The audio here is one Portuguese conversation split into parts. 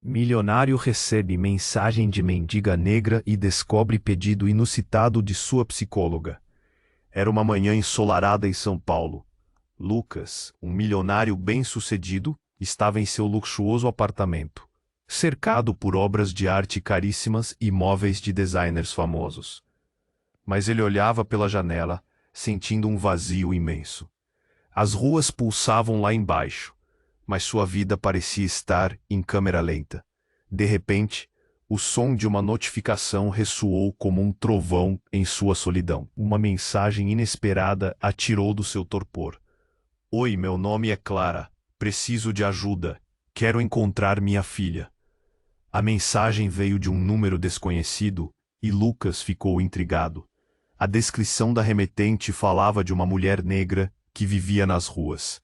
Milionário recebe mensagem de mendiga negra e descobre pedido inusitado de sua psicóloga. Era uma manhã ensolarada em São Paulo. Lucas, um milionário bem-sucedido, estava em seu luxuoso apartamento, cercado por obras de arte caríssimas e móveis de designers famosos. Mas ele olhava pela janela, sentindo um vazio imenso. As ruas pulsavam lá embaixo, mas sua vida parecia estar em câmera lenta. De repente, o som de uma notificação ressoou como um trovão em sua solidão. Uma mensagem inesperada atirou do seu torpor. Oi, meu nome é Clara. Preciso de ajuda. Quero encontrar minha filha. A mensagem veio de um número desconhecido e Lucas ficou intrigado. A descrição da remetente falava de uma mulher negra que vivia nas ruas.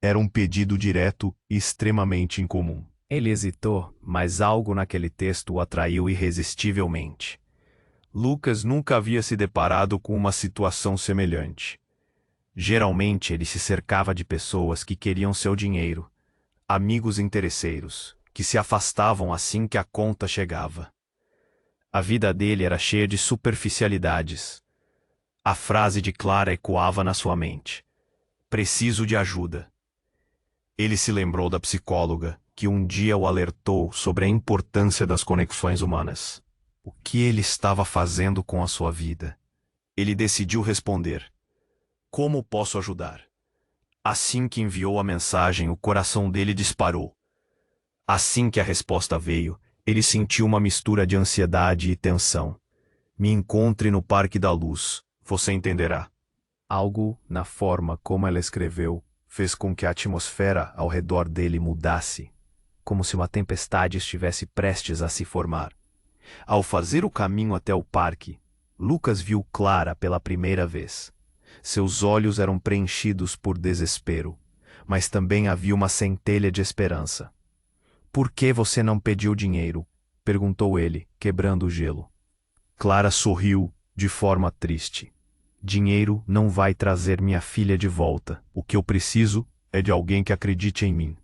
Era um pedido direto e extremamente incomum. Ele hesitou, mas algo naquele texto o atraiu irresistivelmente. Lucas nunca havia se deparado com uma situação semelhante. Geralmente ele se cercava de pessoas que queriam seu dinheiro, amigos interesseiros, que se afastavam assim que a conta chegava. A vida dele era cheia de superficialidades. A frase de Clara ecoava na sua mente. Preciso de ajuda. Ele se lembrou da psicóloga, que um dia o alertou sobre a importância das conexões humanas. O que ele estava fazendo com a sua vida? Ele decidiu responder. Como posso ajudar? Assim que enviou a mensagem, o coração dele disparou. Assim que a resposta veio, ele sentiu uma mistura de ansiedade e tensão. Me encontre no Parque da Luz, você entenderá. Algo, na forma como ela escreveu, fez com que a atmosfera ao redor dele mudasse, como se uma tempestade estivesse prestes a se formar. Ao fazer o caminho até o parque, Lucas viu Clara pela primeira vez. Seus olhos eram preenchidos por desespero, mas também havia uma centelha de esperança. Por que você não pediu dinheiro? Perguntou ele, quebrando o gelo. Clara sorriu, de forma triste. Dinheiro não vai trazer minha filha de volta. O que eu preciso é de alguém que acredite em mim.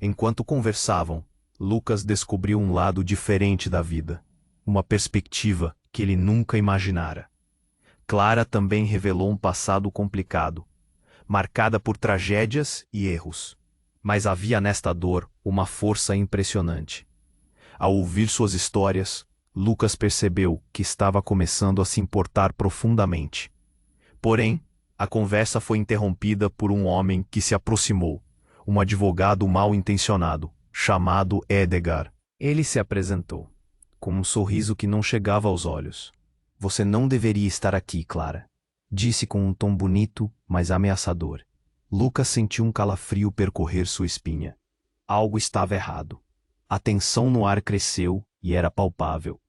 Enquanto conversavam, Lucas descobriu um lado diferente da vida, uma perspectiva que ele nunca imaginara. Clara também revelou um passado complicado, marcada por tragédias e erros. Mas havia nesta dor uma força impressionante. Ao ouvir suas histórias, Lucas percebeu que estava começando a se importar profundamente. Porém, a conversa foi interrompida por um homem que se aproximou, um advogado mal-intencionado, chamado Edgar. Ele se apresentou, com um sorriso que não chegava aos olhos. Você não deveria estar aqui, Clara, disse com um tom bonito, mas ameaçador. Lucas sentiu um calafrio percorrer sua espinha. Algo estava errado. A tensão no ar cresceu e era palpável.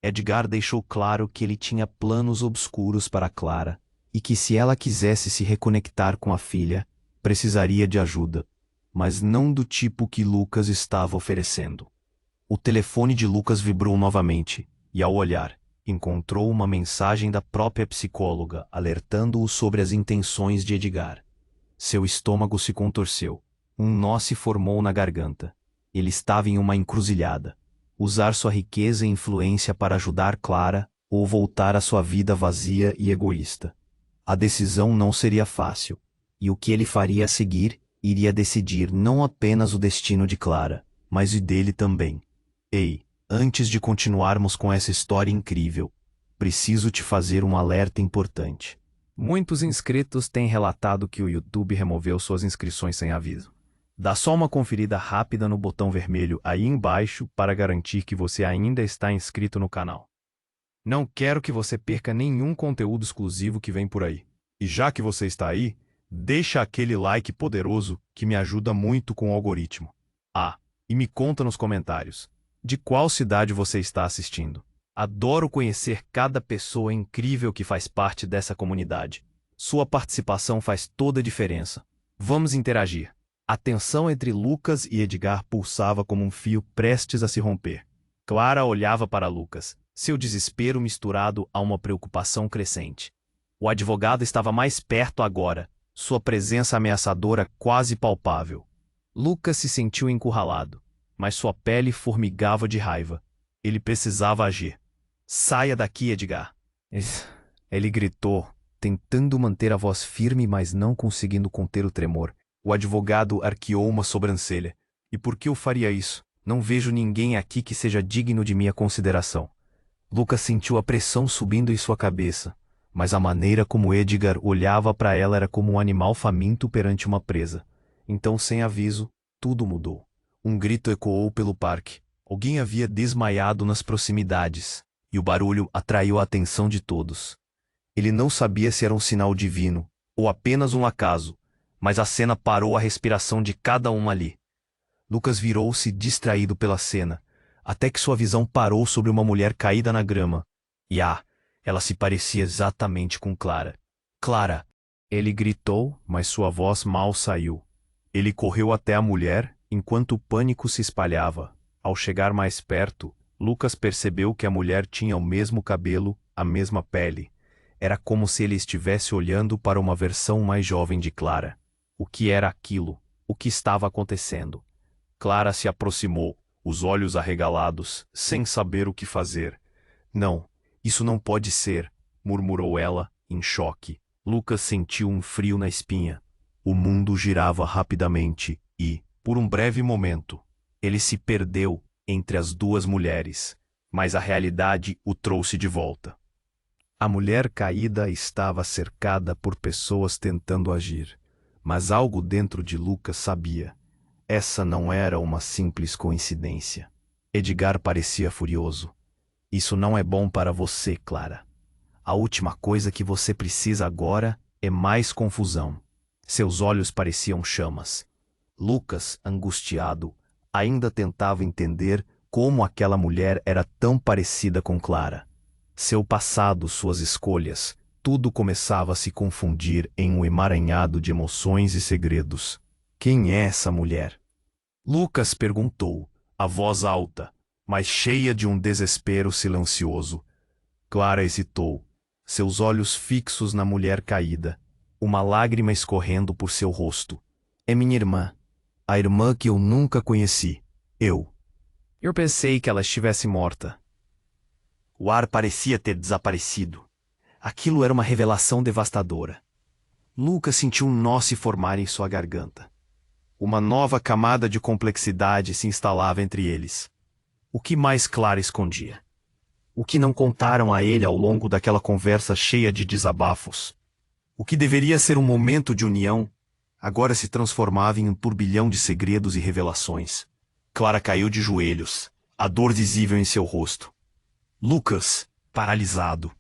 Edgar deixou claro que ele tinha planos obscuros para Clara e que se ela quisesse se reconectar com a filha, precisaria de ajuda, mas não do tipo que Lucas estava oferecendo. O telefone de Lucas vibrou novamente e, ao olhar, encontrou uma mensagem da própria psicóloga alertando-o sobre as intenções de Edgar. Seu estômago se contorceu. Um nó se formou na garganta. Ele estava em uma encruzilhada. Usar sua riqueza e influência para ajudar Clara ou voltar à sua vida vazia e egoísta. A decisão não seria fácil, e o que ele faria a seguir iria decidir não apenas o destino de Clara, mas o dele também. Ei, antes de continuarmos com essa história incrível, preciso te fazer um alerta importante. Muitos inscritos têm relatado que o YouTube removeu suas inscrições sem aviso. Dá só uma conferida rápida no botão vermelho aí embaixo para garantir que você ainda está inscrito no canal. Não quero que você perca nenhum conteúdo exclusivo que vem por aí. E já que você está aí, deixa aquele like poderoso que me ajuda muito com o algoritmo. E me conta nos comentários, de qual cidade você está assistindo. Adoro conhecer cada pessoa incrível que faz parte dessa comunidade. Sua participação faz toda a diferença. Vamos interagir. A tensão entre Lucas e Edgar pulsava como um fio prestes a se romper. Clara olhava para Lucas, seu desespero misturado a uma preocupação crescente. O advogado estava mais perto agora, sua presença ameaçadora quase palpável. Lucas se sentiu encurralado. mas sua pele formigava de raiva. Ele precisava agir. Saia daqui, Edgar! Ele gritou, tentando manter a voz firme, mas não conseguindo conter o tremor. O advogado arqueou uma sobrancelha. E por que eu faria isso? Não vejo ninguém aqui que seja digno de minha consideração. Lucas sentiu a pressão subindo em sua cabeça, mas a maneira como Edgar olhava para ela era como um animal faminto perante uma presa. Então, sem aviso, tudo mudou. Um grito ecoou pelo parque. Alguém havia desmaiado nas proximidades, e o barulho atraiu a atenção de todos. Ele não sabia se era um sinal divino, ou apenas um acaso, mas a cena parou a respiração de cada um ali. Lucas virou-se distraído pela cena, até que sua visão parou sobre uma mulher caída na grama. E ela se parecia exatamente com Clara. Clara! Ele gritou, mas sua voz mal saiu. Ele correu até a mulher, enquanto o pânico se espalhava. Ao chegar mais perto, Lucas percebeu que a mulher tinha o mesmo cabelo, a mesma pele. Era como se ele estivesse olhando para uma versão mais jovem de Clara. O que era aquilo? O que estava acontecendo? Clara se aproximou, os olhos arregalados, sem saber o que fazer. Não, isso não pode ser, murmurou ela, em choque. Lucas sentiu um frio na espinha. O mundo girava rapidamente e, por um breve momento, ele se perdeu entre as duas mulheres, mas a realidade o trouxe de volta. A mulher caída estava cercada por pessoas tentando agir, mas algo dentro de Lucas sabia. Essa não era uma simples coincidência. Edgar parecia furioso. Isso não é bom para você, Clara. A última coisa que você precisa agora é mais confusão. Seus olhos pareciam chamas. Lucas, angustiado, ainda tentava entender como aquela mulher era tão parecida com Clara. Seu passado, suas escolhas, tudo começava a se confundir em um emaranhado de emoções e segredos. Quem é essa mulher? Lucas perguntou, a voz alta, mas cheia de um desespero silencioso. Clara hesitou, seus olhos fixos na mulher caída, uma lágrima escorrendo por seu rosto. É minha irmã, a irmã que eu nunca conheci. Eu pensei que ela estivesse morta. O ar parecia ter desaparecido. Aquilo era uma revelação devastadora. Lucas sentiu um nó se formar em sua garganta. Uma nova camada de complexidade se instalava entre eles. O que mais Clara escondia? O que não contaram a ele ao longo daquela conversa cheia de desabafos? O que deveria ser um momento de união, agora se transformava em um turbilhão de segredos e revelações. Clara caiu de joelhos, a dor visível em seu rosto. Lucas, paralisado,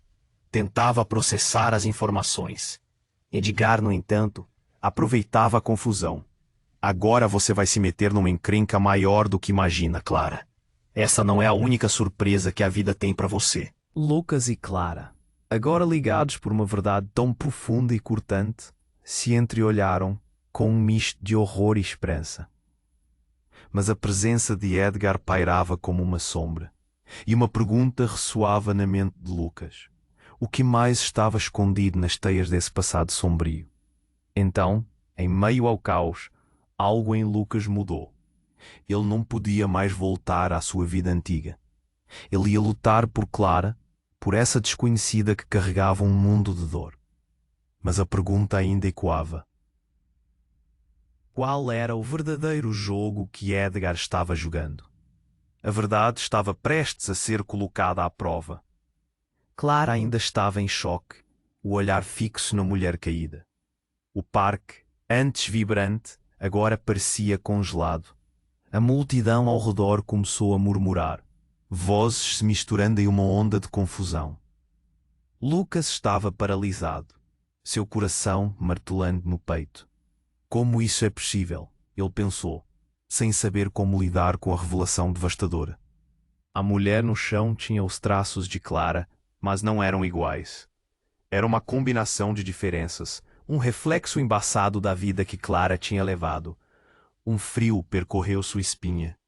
tentava processar as informações. Edgar, no entanto, aproveitava a confusão. Agora você vai se meter numa encrenca maior do que imagina, Clara. Essa não é a única surpresa que a vida tem para você. Lucas e Clara, agora ligados por uma verdade tão profunda e cortante, se entreolharam com um misto de horror e esperança. Mas a presença de Edgar pairava como uma sombra, e uma pergunta ressoava na mente de Lucas. O que mais estava escondido nas teias desse passado sombrio? Então, em meio ao caos, algo em Lucas mudou. Ele não podia mais voltar à sua vida antiga. Ele ia lutar por Clara, por essa desconhecida que carregava um mundo de dor. Mas a pergunta ainda ecoava. Qual era o verdadeiro jogo que Edgar estava jogando? A verdade estava prestes a ser colocada à prova. Clara ainda estava em choque, o olhar fixo na mulher caída. O parque, antes vibrante, agora parecia congelado. A multidão ao redor começou a murmurar, vozes se misturando em uma onda de confusão. Lucas estava paralisado, seu coração martelando no peito. Como isso é possível? Ele pensou, sem saber como lidar com a revelação devastadora. A mulher no chão tinha os traços de Clara, mas não eram iguais. Era uma combinação de diferenças, um reflexo embaçado da vida que Clara tinha levado. Um frio percorreu sua espinha.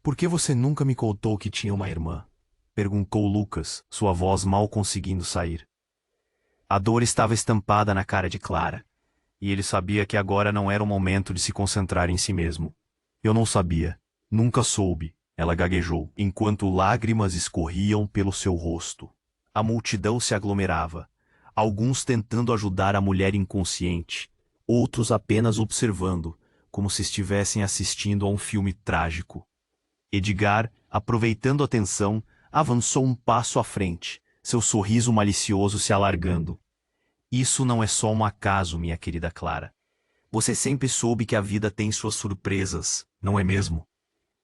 Por que você nunca me contou que tinha uma irmã? Perguntou Lucas, sua voz mal conseguindo sair. A dor estava estampada na cara de Clara, e ele sabia que agora não era o momento de se concentrar em si mesmo. Eu não sabia. Nunca soube, ela gaguejou, enquanto lágrimas escorriam pelo seu rosto. A multidão se aglomerava, alguns tentando ajudar a mulher inconsciente, outros apenas observando, como se estivessem assistindo a um filme trágico. Edgar, aproveitando a tensão, avançou um passo à frente, seu sorriso malicioso se alargando. Isso não é só um acaso, minha querida Clara. Você sempre soube que a vida tem suas surpresas, não é mesmo?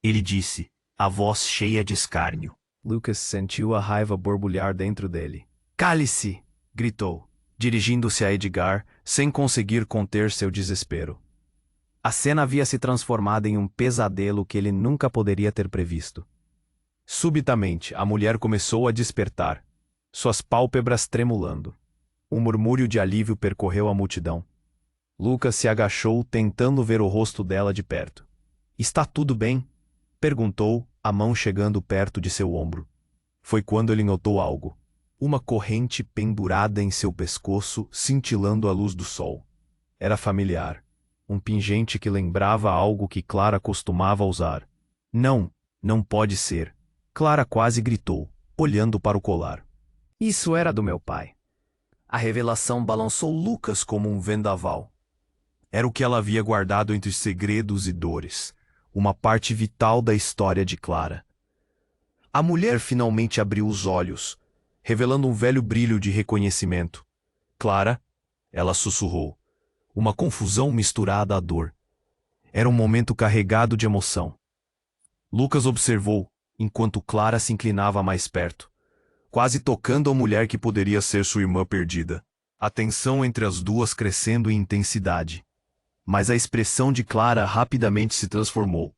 Ele disse, a voz cheia de escárnio. Lucas sentiu a raiva borbulhar dentro dele. Cale-se! Gritou, dirigindo-se a Edgar, sem conseguir conter seu desespero. A cena havia se transformado em um pesadelo que ele nunca poderia ter previsto. Subitamente, a mulher começou a despertar, suas pálpebras tremulando. Um murmúrio de alívio percorreu a multidão. Lucas se agachou, tentando ver o rosto dela de perto. Está tudo bem? Perguntou, a mão chegando perto de seu ombro. Foi quando ele notou algo. Uma corrente pendurada em seu pescoço, cintilando à luz do sol. Era familiar. Um pingente que lembrava algo que Clara costumava usar. Não, não pode ser. Clara quase gritou, olhando para o colar. Isso era do meu pai. A revelação balançou Lucas como um vendaval. Era o que ela havia guardado entre segredos e dores, uma parte vital da história de Clara. A mulher finalmente abriu os olhos, revelando um velho brilho de reconhecimento. Clara, ela sussurrou, uma confusão misturada à dor. Era um momento carregado de emoção. Lucas observou, enquanto Clara se inclinava mais perto, quase tocando a mulher que poderia ser sua irmã perdida. A tensão entre as duas crescendo em intensidade. Mas a expressão de Clara rapidamente se transformou.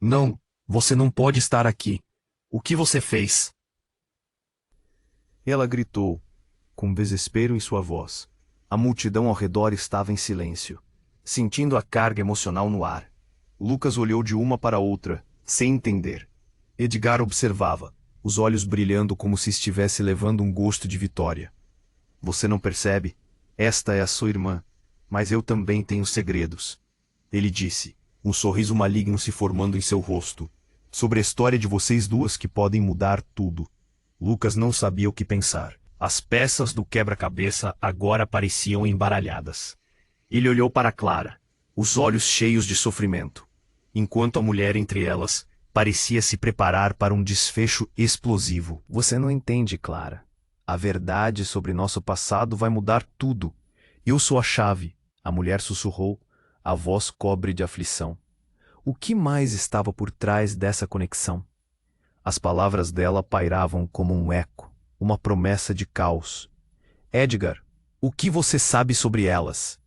Não, você não pode estar aqui. O que você fez? Ela gritou, com desespero em sua voz. A multidão ao redor estava em silêncio, sentindo a carga emocional no ar. Lucas olhou de uma para outra, sem entender. Edgar observava, os olhos brilhando como se estivesse levando um gosto de vitória. Você não percebe? Esta é a sua irmã, mas eu também tenho segredos. Ele disse, um sorriso maligno se formando em seu rosto. Sobre a história de vocês duas que podem mudar tudo. Lucas não sabia o que pensar. As peças do quebra-cabeça agora pareciam embaralhadas. Ele olhou para Clara, os olhos cheios de sofrimento, enquanto a mulher entre elas parecia se preparar para um desfecho explosivo. Você não entende, Clara. A verdade sobre nosso passado vai mudar tudo. Eu sou a chave, a mulher sussurrou, a voz cobre de aflição. O que mais estava por trás dessa conexão? As palavras dela pairavam como um eco, uma promessa de caos. Edgar, o que você sabe sobre elas?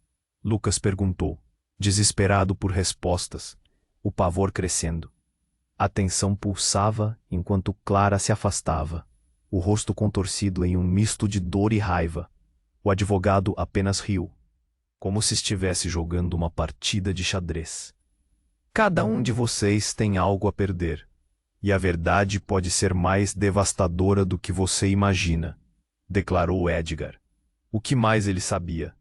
Lucas perguntou, desesperado por respostas, o pavor crescendo. A tensão pulsava enquanto Clara se afastava, o rosto contorcido em um misto de dor e raiva. O advogado apenas riu, como se estivesse jogando uma partida de xadrez. Cada um de vocês tem algo a perder, e a verdade pode ser mais devastadora do que você imagina, declarou Edgar. O que mais ele sabia?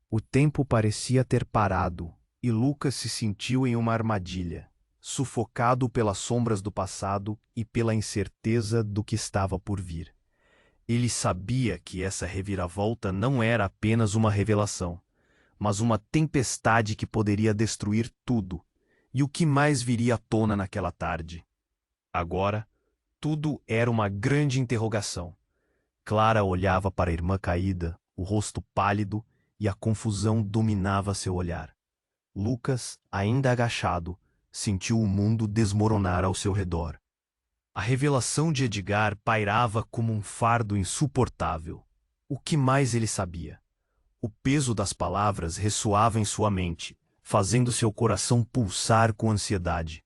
O tempo parecia ter parado, e Lucas se sentiu em uma armadilha, sufocado pelas sombras do passado e pela incerteza do que estava por vir. Ele sabia que essa reviravolta não era apenas uma revelação, mas uma tempestade que poderia destruir tudo. E o que mais viria à tona naquela tarde? Agora, tudo era uma grande interrogação. Clara olhava para a irmã caída, o rosto pálido, e a confusão dominava seu olhar. Lucas, ainda agachado, sentiu o mundo desmoronar ao seu redor. A revelação de Edgar pairava como um fardo insuportável. O que mais ele sabia? O peso das palavras ressoava em sua mente, fazendo seu coração pulsar com ansiedade.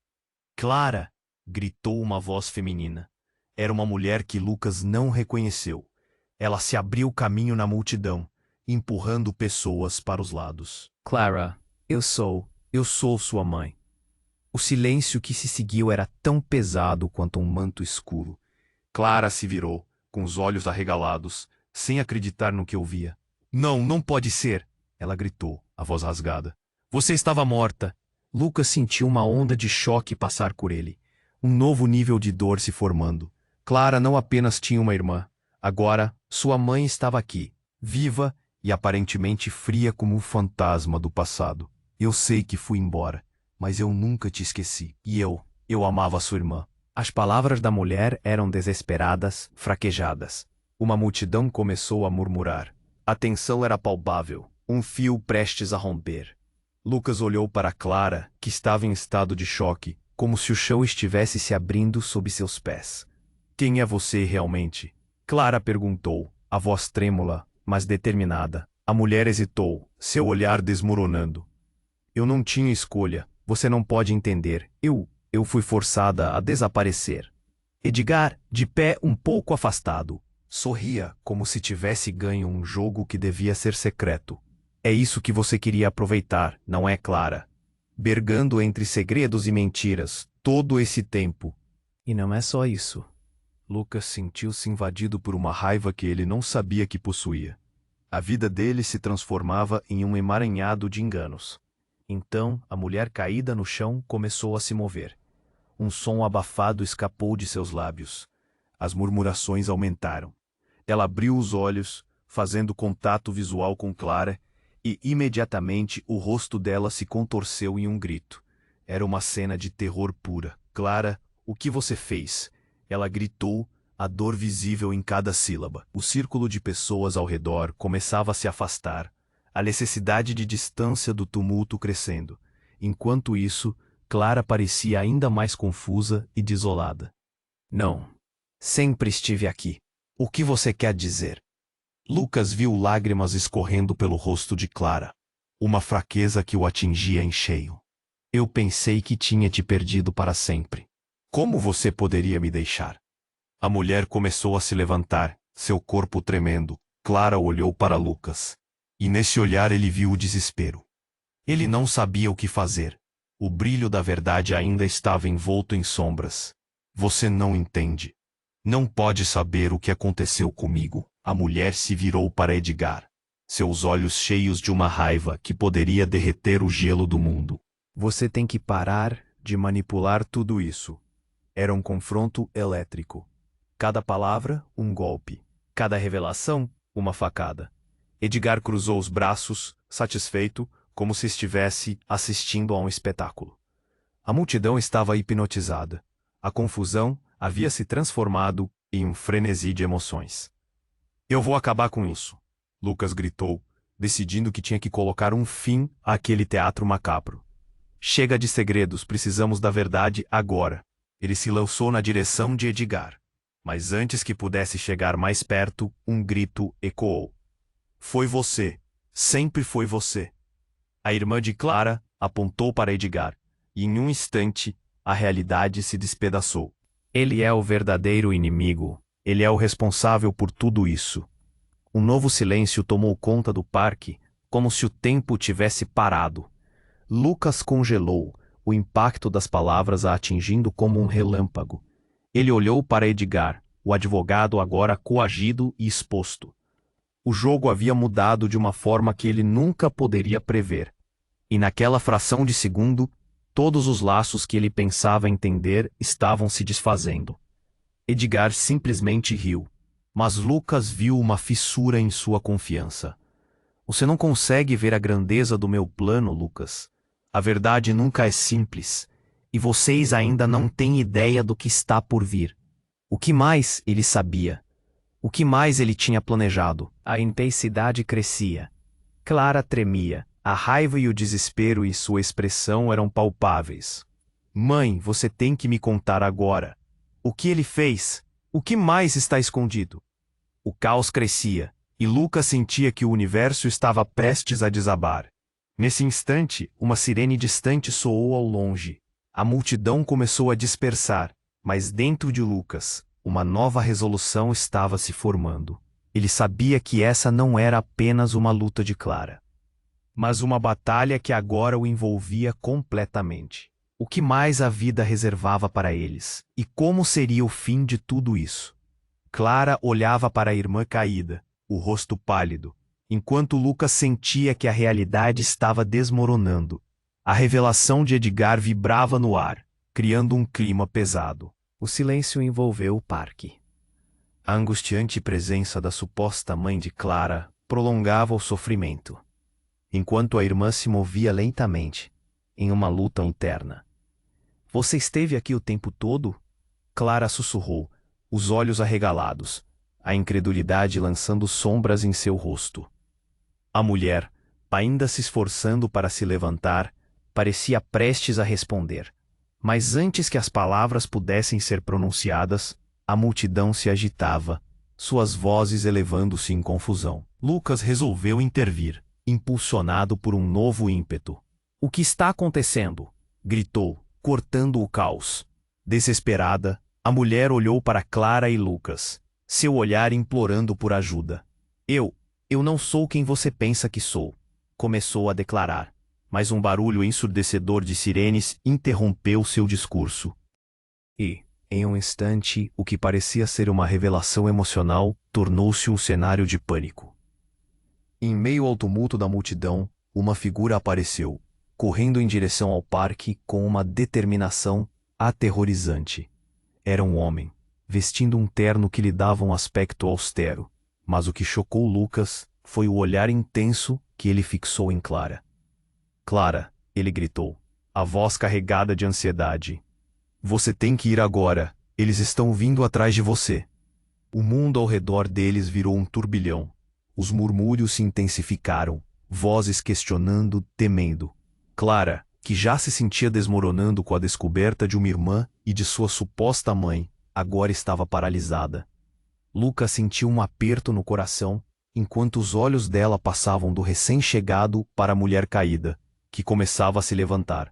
Clara! Gritou uma voz feminina. Era uma mulher que Lucas não reconheceu. Ela se abriu caminho na multidão, empurrando pessoas para os lados. Clara, eu sou sua mãe. O silêncio que se seguiu era tão pesado quanto um manto escuro. Clara se virou, com os olhos arregalados, sem acreditar no que ouvia. Não, não pode ser! Ela gritou, a voz rasgada. Você estava morta. Lucas sentiu uma onda de choque passar por ele. Um novo nível de dor se formando. Clara não apenas tinha uma irmã. Agora, sua mãe estava aqui, viva e aparentemente fria como um fantasma do passado. Eu sei que fui embora, mas eu nunca te esqueci. E eu amava sua irmã. As palavras da mulher eram desesperadas, fraquejadas. Uma multidão começou a murmurar. A tensão era palpável, um fio prestes a romper. Lucas olhou para Clara, que estava em estado de choque, como se o chão estivesse se abrindo sob seus pés. Quem é você realmente? Clara perguntou, a voz trêmula, mas determinada. A mulher hesitou, seu olhar desmoronando. Eu não tinha escolha, você não pode entender. Eu fui forçada a desaparecer. Edgar, de pé um pouco afastado, sorria como se tivesse ganho um jogo que devia ser secreto. É isso que você queria aproveitar, não é, Clara? Bergando entre segredos e mentiras, todo esse tempo. E não é só isso. Lucas sentiu-se invadido por uma raiva que ele não sabia que possuía. A vida dele se transformava em um emaranhado de enganos. Então, a mulher caída no chão começou a se mover. Um som abafado escapou de seus lábios. As murmurações aumentaram. Ela abriu os olhos, fazendo contato visual com Clara, e imediatamente o rosto dela se contorceu em um grito. Era uma cena de terror pura. Clara, o que você fez? Ela gritou, a dor visível em cada sílaba. O círculo de pessoas ao redor começava a se afastar, a necessidade de distância do tumulto crescendo. Enquanto isso, Clara parecia ainda mais confusa e desolada. Não. Sempre estive aqui. O que você quer dizer? Lucas viu lágrimas escorrendo pelo rosto de Clara. Uma fraqueza que o atingia em cheio. Eu pensei que tinha te perdido para sempre. Como você poderia me deixar? A mulher começou a se levantar, seu corpo tremendo. Clara olhou para Lucas. E nesse olhar ele viu o desespero. Ele não sabia o que fazer. O brilho da verdade ainda estava envolto em sombras. Você não entende. Não pode saber o que aconteceu comigo. A mulher se virou para Edgar. Seus olhos cheios de uma raiva que poderia derreter o gelo do mundo. Você tem que parar de manipular tudo isso. Era um confronto elétrico. Cada palavra, um golpe. Cada revelação, uma facada. Edgar cruzou os braços, satisfeito, como se estivesse assistindo a um espetáculo. A multidão estava hipnotizada. A confusão havia se transformado em um frenesi de emoções. Eu vou acabar com isso, Lucas gritou, decidindo que tinha que colocar um fim àquele teatro macabro. Chega de segredos, precisamos da verdade agora. Ele se lançou na direção de Edgar. Mas antes que pudesse chegar mais perto, um grito ecoou. Foi você. Sempre foi você. A irmã de Clara apontou para Edgar, e em um instante, a realidade se despedaçou. Ele é o verdadeiro inimigo. Ele é o responsável por tudo isso. Um novo silêncio tomou conta do parque, como se o tempo tivesse parado. Lucas congelou, o impacto das palavras a atingindo como um relâmpago. Ele olhou para Edgar, o advogado agora coagido e exposto. O jogo havia mudado de uma forma que ele nunca poderia prever. E naquela fração de segundo, todos os laços que ele pensava entender estavam se desfazendo. Edgar simplesmente riu. Mas Lucas viu uma fissura em sua confiança. Você não consegue ver a grandeza do meu plano, Lucas. A verdade nunca é simples. E vocês ainda não têm ideia do que está por vir. O que mais ele sabia? O que mais ele tinha planejado? A intensidade crescia. Clara tremia. A raiva e o desespero e sua expressão eram palpáveis. Mãe, você tem que me contar agora. O que ele fez? O que mais está escondido? O caos crescia, e Lucas sentia que o universo estava prestes a desabar. Nesse instante, uma sirene distante soou ao longe. A multidão começou a dispersar, mas dentro de Lucas, uma nova resolução estava se formando. Ele sabia que essa não era apenas uma luta de Clara, mas uma batalha que agora o envolvia completamente. O que mais a vida reservava para eles? E como seria o fim de tudo isso? Clara olhava para a irmã caída, o rosto pálido, enquanto Lucas sentia que a realidade estava desmoronando. A revelação de Edgar vibrava no ar, criando um clima pesado. O silêncio envolveu o parque. A angustiante presença da suposta mãe de Clara prolongava o sofrimento, enquanto a irmã se movia lentamente, em uma luta interna. Você esteve aqui o tempo todo? Clara sussurrou, os olhos arregalados, a incredulidade lançando sombras em seu rosto. A mulher, ainda se esforçando para se levantar, parecia prestes a responder. Mas antes que as palavras pudessem ser pronunciadas, a multidão se agitava, suas vozes elevando-se em confusão. Lucas resolveu intervir, impulsionado por um novo ímpeto. O que está acontecendo? Gritou, cortando o caos. Desesperada, a mulher olhou para Clara e Lucas, seu olhar implorando por ajuda. Eu não sou quem você pensa que sou, começou a declarar, mas um barulho ensurdecedor de sirenes interrompeu seu discurso. E, em um instante, O que parecia ser uma revelação emocional tornou-se um cenário de pânico. Em meio ao tumulto da multidão, uma figura apareceu, correndo em direção ao parque com uma determinação aterrorizante. Era um homem, vestindo um terno que lhe dava um aspecto austero, mas o que chocou Lucas foi o olhar intenso que ele fixou em Clara. Clara, ele gritou, a voz carregada de ansiedade. Você tem que ir agora, eles estão vindo atrás de você. O mundo ao redor deles virou um turbilhão. Os murmúrios se intensificaram, vozes questionando, temendo. Clara, que já se sentia desmoronando com a descoberta de uma irmã e de sua suposta mãe, agora estava paralisada. Lucas sentiu um aperto no coração, enquanto os olhos dela passavam do recém-chegado para a mulher caída, que começava a se levantar.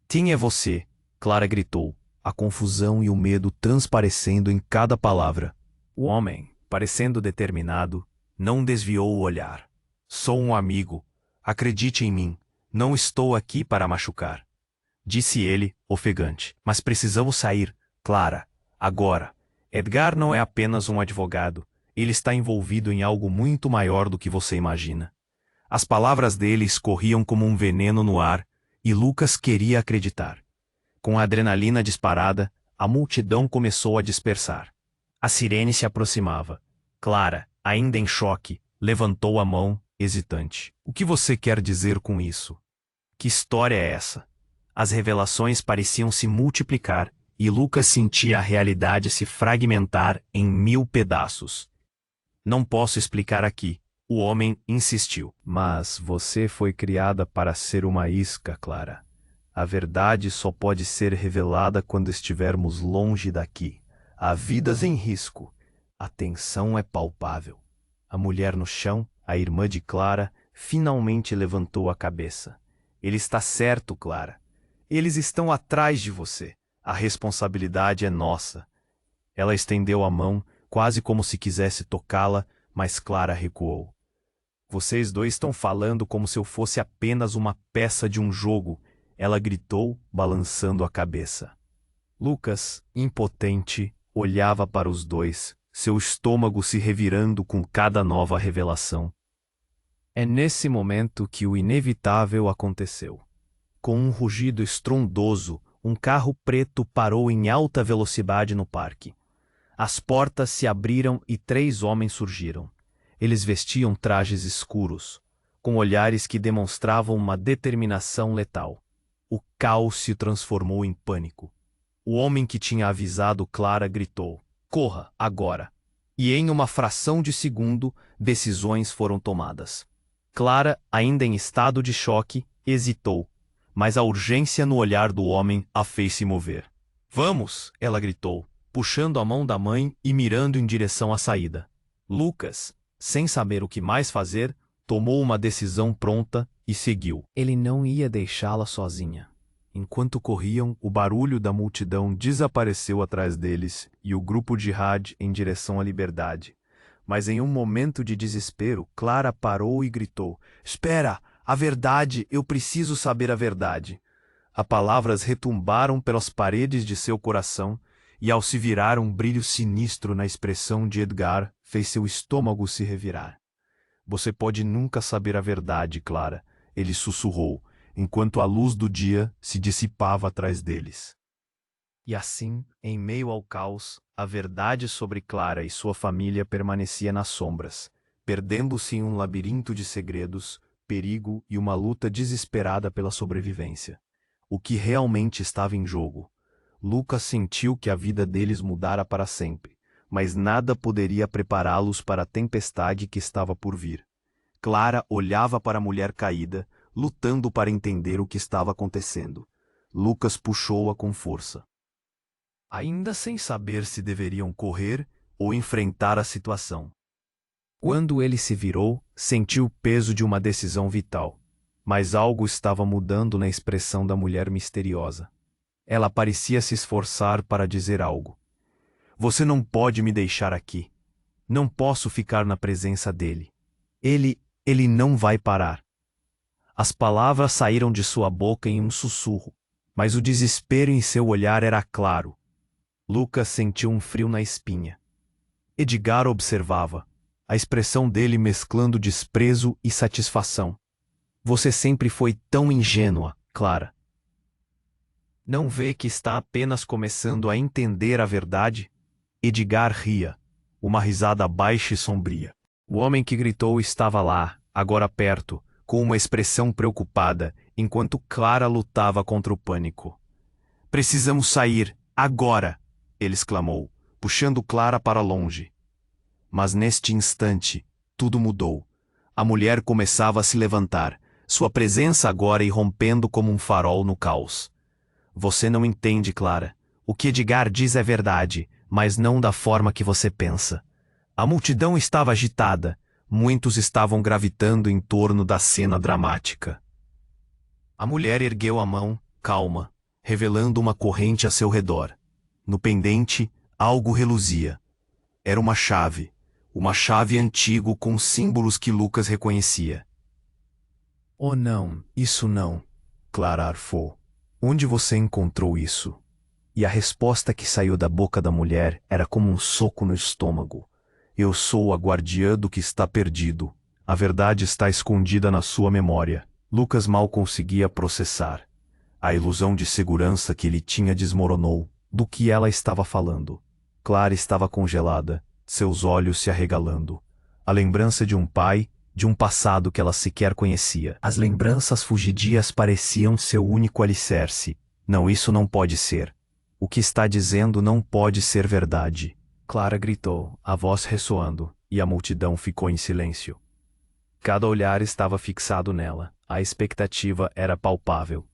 Quem é você? Clara gritou, a confusão e o medo transparecendo em cada palavra. O homem, parecendo determinado, não desviou o olhar. Sou um amigo. Acredite em mim. Não estou aqui para machucar. Disse ele, ofegante. Mas precisamos sair, Clara. Agora. Edgar não é apenas um advogado. Ele está envolvido em algo muito maior do que você imagina. As palavras dele escorriam como um veneno no ar, e Lucas queria acreditar. Com a adrenalina disparada, a multidão começou a dispersar. A sirene se aproximava. Clara, ainda em choque, levantou a mão, hesitante. O que você quer dizer com isso? Que história é essa? As revelações pareciam se multiplicar, e Lucas sentia a realidade se fragmentar em 1000 pedaços. Não posso explicar aqui, o homem insistiu. Mas você foi criada para ser uma isca, Clara. A verdade só pode ser revelada quando estivermos longe daqui. Há vidas em risco. A tensão é palpável. A mulher no chão, a irmã de Clara, finalmente levantou a cabeça. Ele está certo, Clara. Eles estão atrás de você. A responsabilidade é nossa. Ela estendeu a mão, quase como se quisesse tocá-la, mas Clara recuou. Vocês dois estão falando como se eu fosse apenas uma peça de um jogo, ela gritou, balançando a cabeça. Lucas, impotente, olhava para os dois, seu estômago se revirando com cada nova revelação. É nesse momento que o inevitável aconteceu. Com um rugido estrondoso, um carro preto parou em alta velocidade no parque. As portas se abriram e 3 homens surgiram. Eles vestiam trajes escuros, com olhares que demonstravam uma determinação letal. O caos se transformou em pânico. O homem que tinha avisado Clara gritou: "Corra, agora!" E em uma fração de segundo, decisões foram tomadas. Clara, ainda em estado de choque, hesitou, mas a urgência no olhar do homem a fez se mover. "Vamos!" ela gritou, puxando a mão da mãe e mirando em direção à saída. Lucas, sem saber o que mais fazer, tomou uma decisão pronta e seguiu. Ele não ia deixá-la sozinha. Enquanto corriam, o barulho da multidão desapareceu atrás deles e o grupo de Had em direção à liberdade. Mas em um momento de desespero, Clara parou e gritou: "Espera! A verdade! Eu preciso saber a verdade!" As palavras retumbaram pelas paredes de seu coração e, ao se virar um brilho sinistro na expressão de Edgar, fez seu estômago se revirar. "Você pode nunca saber a verdade, Clara", ele sussurrou, enquanto a luz do dia se dissipava atrás deles. E assim, em meio ao caos, a verdade sobre Clara e sua família permanecia nas sombras, Perdendo-se em um labirinto de segredos, perigo e uma luta desesperada pela sobrevivência. O que realmente estava em jogo? Lucas sentiu que a vida deles mudara para sempre, mas nada poderia prepará-los para a tempestade que estava por vir. Clara olhava para a mulher caída, lutando para entender o que estava acontecendo. Lucas puxou-a com força, ainda sem saber se deveriam correr ou enfrentar a situação. Quando ele se virou, sentiu o peso de uma decisão vital. Mas algo estava mudando na expressão da mulher misteriosa. Ela parecia se esforçar para dizer algo. Você não pode me deixar aqui. Não posso ficar na presença dele. Ele não vai parar. As palavras saíram de sua boca em um sussurro, mas o desespero em seu olhar era claro. Lucas sentiu um frio na espinha. Edgar observava, a expressão dele mesclando desprezo e satisfação. Você sempre foi tão ingênua, Clara. Não vê que está apenas começando a entender a verdade? Edgar ria, uma risada baixa e sombria. O homem que gritou estava lá, agora perto, com uma expressão preocupada, enquanto Clara lutava contra o pânico. Precisamos sair, agora! Ele exclamou, puxando Clara para longe. Mas neste instante, tudo mudou. A mulher começava a se levantar, sua presença agora irrompendo como um farol no caos. Você não entende, Clara. O que Edgar diz é verdade, mas não da forma que você pensa. A multidão estava agitada, muitos estavam gravitando em torno da cena dramática. A mulher ergueu a mão, calma, revelando uma corrente a seu redor. No pendente, algo reluzia. Era uma chave antiga com símbolos que Lucas reconhecia. Oh não, isso não, Clara arfou. Onde você encontrou isso? E a resposta que saiu da boca da mulher era como um soco no estômago. Eu sou a guardiã do que está perdido. A verdade está escondida na sua memória. Lucas mal conseguia processar. A ilusão de segurança que ele tinha desmoronou. Do que ela estava falando? Clara estava congelada, seus olhos se arregalando. A lembrança de um pai, de um passado que ela sequer conhecia. As lembranças fugidias pareciam seu único alicerce. Não, isso não pode ser. O que está dizendo não pode ser verdade. Clara gritou, a voz ressoando, e a multidão ficou em silêncio. Cada olhar estava fixado nela, a expectativa era palpável.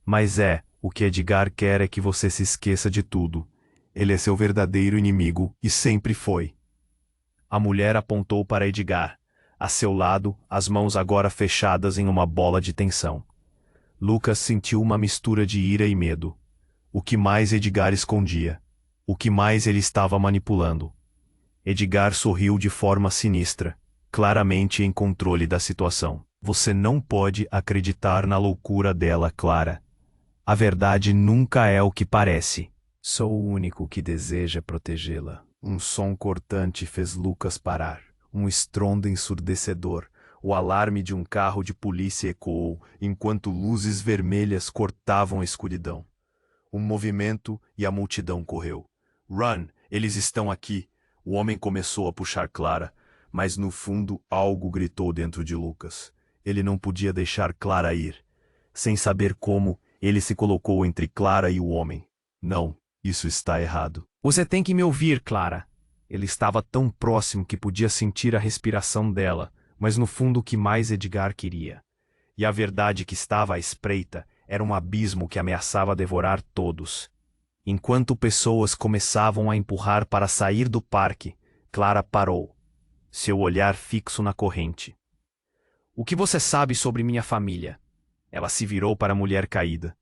Mas o que Edgar quer é que você se esqueça de tudo. Ele é seu verdadeiro inimigo, e sempre foi. A mulher apontou para Edgar. A seu lado, as mãos agora fechadas em uma bola de tensão. Lucas sentiu uma mistura de ira e medo. O que mais Edgar escondia? O que mais ele estava manipulando? Edgar sorriu de forma sinistra, claramente em controle da situação. Você não pode acreditar na loucura dela, Clara. A verdade nunca é o que parece. Sou o único que deseja protegê-la. Um som cortante fez Lucas parar. Um estrondo ensurdecedor. O alarme de um carro de polícia ecoou, enquanto luzes vermelhas cortavam a escuridão. Um movimento e a multidão correu. Run! Eles estão aqui! O homem começou a puxar Clara, mas no fundo algo gritou dentro de Lucas. Ele não podia deixar Clara ir. Sem saber como, ele se colocou entre Clara e o homem. Não, isso está errado. Você tem que me ouvir, Clara. Ele estava tão próximo que podia sentir a respiração dela, mas no fundo o que mais Edgar queria. E a verdade que estava à espreita era um abismo que ameaçava devorar todos. Enquanto pessoas começavam a empurrar para sair do parque, Clara parou, seu olhar fixo na corrente. O que você sabe sobre minha família? Ela se virou para a mulher caída.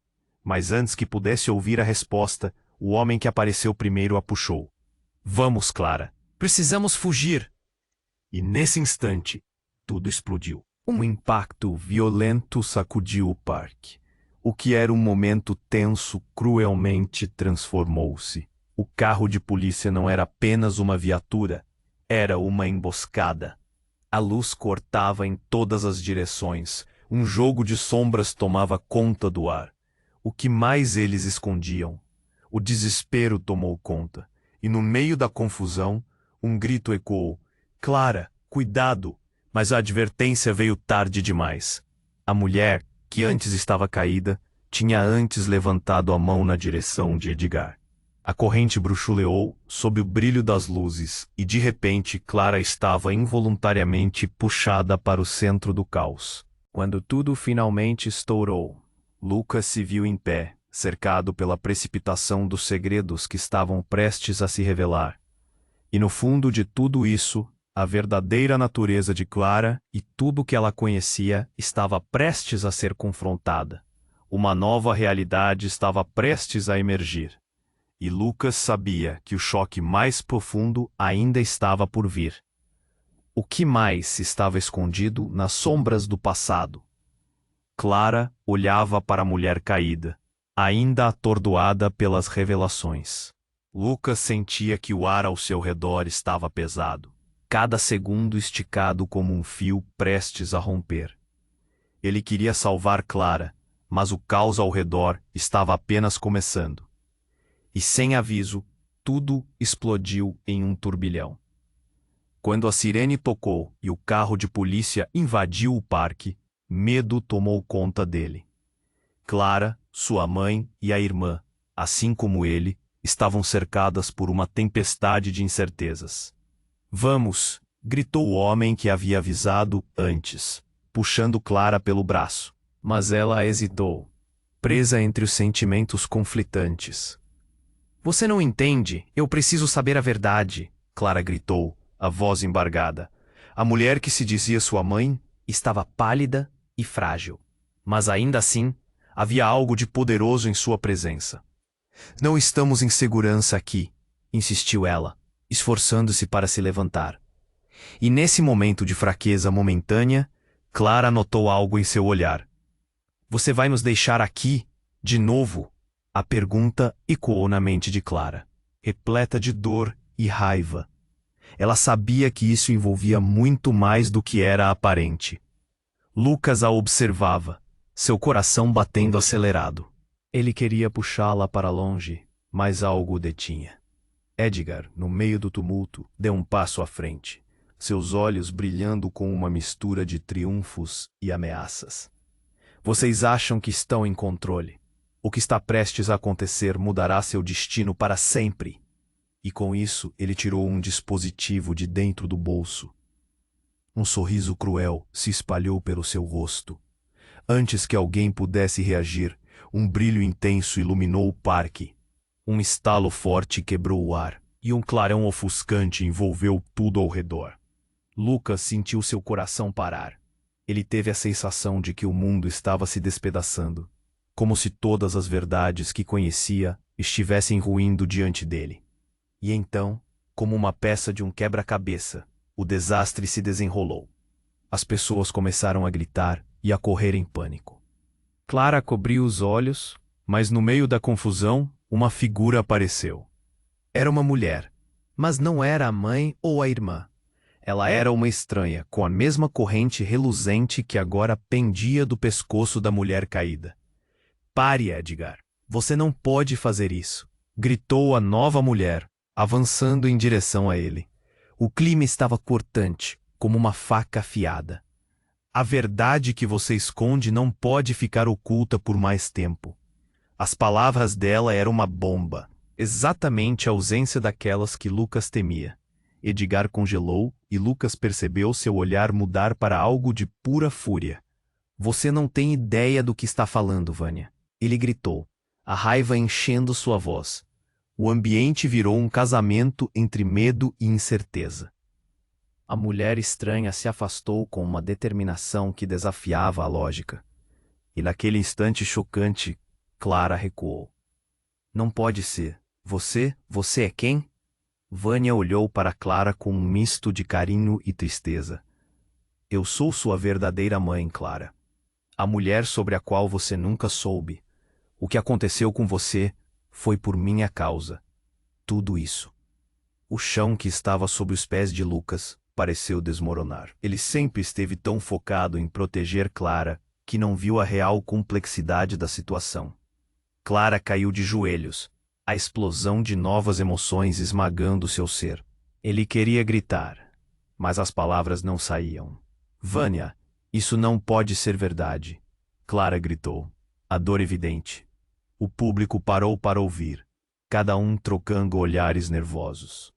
Mas antes que pudesse ouvir a resposta, o homem que apareceu primeiro a puxou. Vamos, Clara. Precisamos fugir. E nesse instante, tudo explodiu. Um impacto violento sacudiu o parque. O que era um momento tenso cruelmente transformou-se. O carro de polícia não era apenas uma viatura, era uma emboscada. A luz cortava em todas as direções, Um jogo de sombras tomava conta do ar. O que mais eles escondiam? O desespero tomou conta, e no meio da confusão, um grito ecoou: Clara, cuidado! Mas a advertência veio tarde demais. A mulher, que antes estava caída, tinha antes levantado a mão na direção de Edgar. A corrente bruxuleou sob o brilho das luzes, e de repente Clara estava involuntariamente puxada para o centro do caos. Quando tudo finalmente estourou, Lucas se viu em pé, cercado pela precipitação dos segredos que estavam prestes a se revelar. E no fundo de tudo isso, a verdadeira natureza de Clara e tudo que ela conhecia estava prestes a ser confrontada. Uma nova realidade estava prestes a emergir. E Lucas sabia que o choque mais profundo ainda estava por vir. O que mais estava escondido nas sombras do passado? Clara olhava para a mulher caída, ainda atordoada pelas revelações. Lucas sentia que o ar ao seu redor estava pesado, cada segundo esticado como um fio prestes a romper. Ele queria salvar Clara, mas o caos ao redor estava apenas começando. E sem aviso, tudo explodiu em um turbilhão. Quando a sirene tocou e o carro de polícia invadiu o parque, medo tomou conta dele. Clara, sua mãe e a irmã, assim como ele, estavam cercadas por uma tempestade de incertezas. Vamos! Gritou o homem que havia avisado antes, puxando Clara pelo braço. Mas ela hesitou, presa entre os sentimentos conflitantes. Você não entende, eu preciso saber a verdade, Clara gritou, a voz embargada. A mulher que se dizia sua mãe estava pálida e frágil. Mas ainda assim, havia algo de poderoso em sua presença. Não estamos em segurança aqui, insistiu ela, esforçando-se para se levantar. E nesse momento de fraqueza momentânea, Clara notou algo em seu olhar. Você vai nos deixar aqui, de novo? A pergunta ecoou na mente de Clara, repleta de dor e raiva. Ela sabia que isso envolvia muito mais do que era aparente. Lucas a observava, seu coração batendo acelerado. Ele queria puxá-la para longe, mas algo o detinha. Edgar, no meio do tumulto, deu um passo à frente, seus olhos brilhando com uma mistura de triunfos e ameaças. Vocês acham que estão em controle? O que está prestes a acontecer mudará seu destino para sempre. E com isso, ele tirou um dispositivo de dentro do bolso. Um sorriso cruel se espalhou pelo seu rosto. Antes que alguém pudesse reagir, um brilho intenso iluminou o parque. Um estalo forte quebrou o ar, e um clarão ofuscante envolveu tudo ao redor. Lucas sentiu seu coração parar. Ele teve a sensação de que o mundo estava se despedaçando, como se todas as verdades que conhecia estivessem ruindo diante dele. E então, como uma peça de um quebra-cabeça, o desastre se desenrolou. As pessoas começaram a gritar e a correr em pânico. Clara cobriu os olhos, mas no meio da confusão, uma figura apareceu. Era uma mulher, mas não era a mãe ou a irmã. Ela era uma estranha, com a mesma corrente reluzente que agora pendia do pescoço da mulher caída. Pare, Edgar. Você não pode fazer isso, gritou a nova mulher, avançando em direção a ele. O clima estava cortante, como uma faca afiada. A verdade que você esconde não pode ficar oculta por mais tempo. As palavras dela eram uma bomba, exatamente a ausência daquelas que Lucas temia. Edgar congelou e Lucas percebeu seu olhar mudar para algo de pura fúria. Você não tem ideia do que está falando, Vânia. Ele gritou, a raiva enchendo sua voz. O ambiente virou um casamento entre medo e incerteza. A mulher estranha se afastou com uma determinação que desafiava a lógica. E naquele instante chocante, Clara recuou. Não pode ser. Você é quem? Vânia olhou para Clara com um misto de carinho e tristeza. Eu sou sua verdadeira mãe, Clara. A mulher sobre a qual você nunca soube. O que aconteceu com você foi por minha causa. Tudo isso. O chão que estava sob os pés de Lucas pareceu desmoronar. Ele sempre esteve tão focado em proteger Clara que não viu a real complexidade da situação. Clara caiu de joelhos, a explosão de novas emoções esmagando seu ser. Ele queria gritar, mas as palavras não saíam. Vânia, isso não pode ser verdade. Clara gritou, a dor evidente. O público parou para ouvir, cada um trocando olhares nervosos.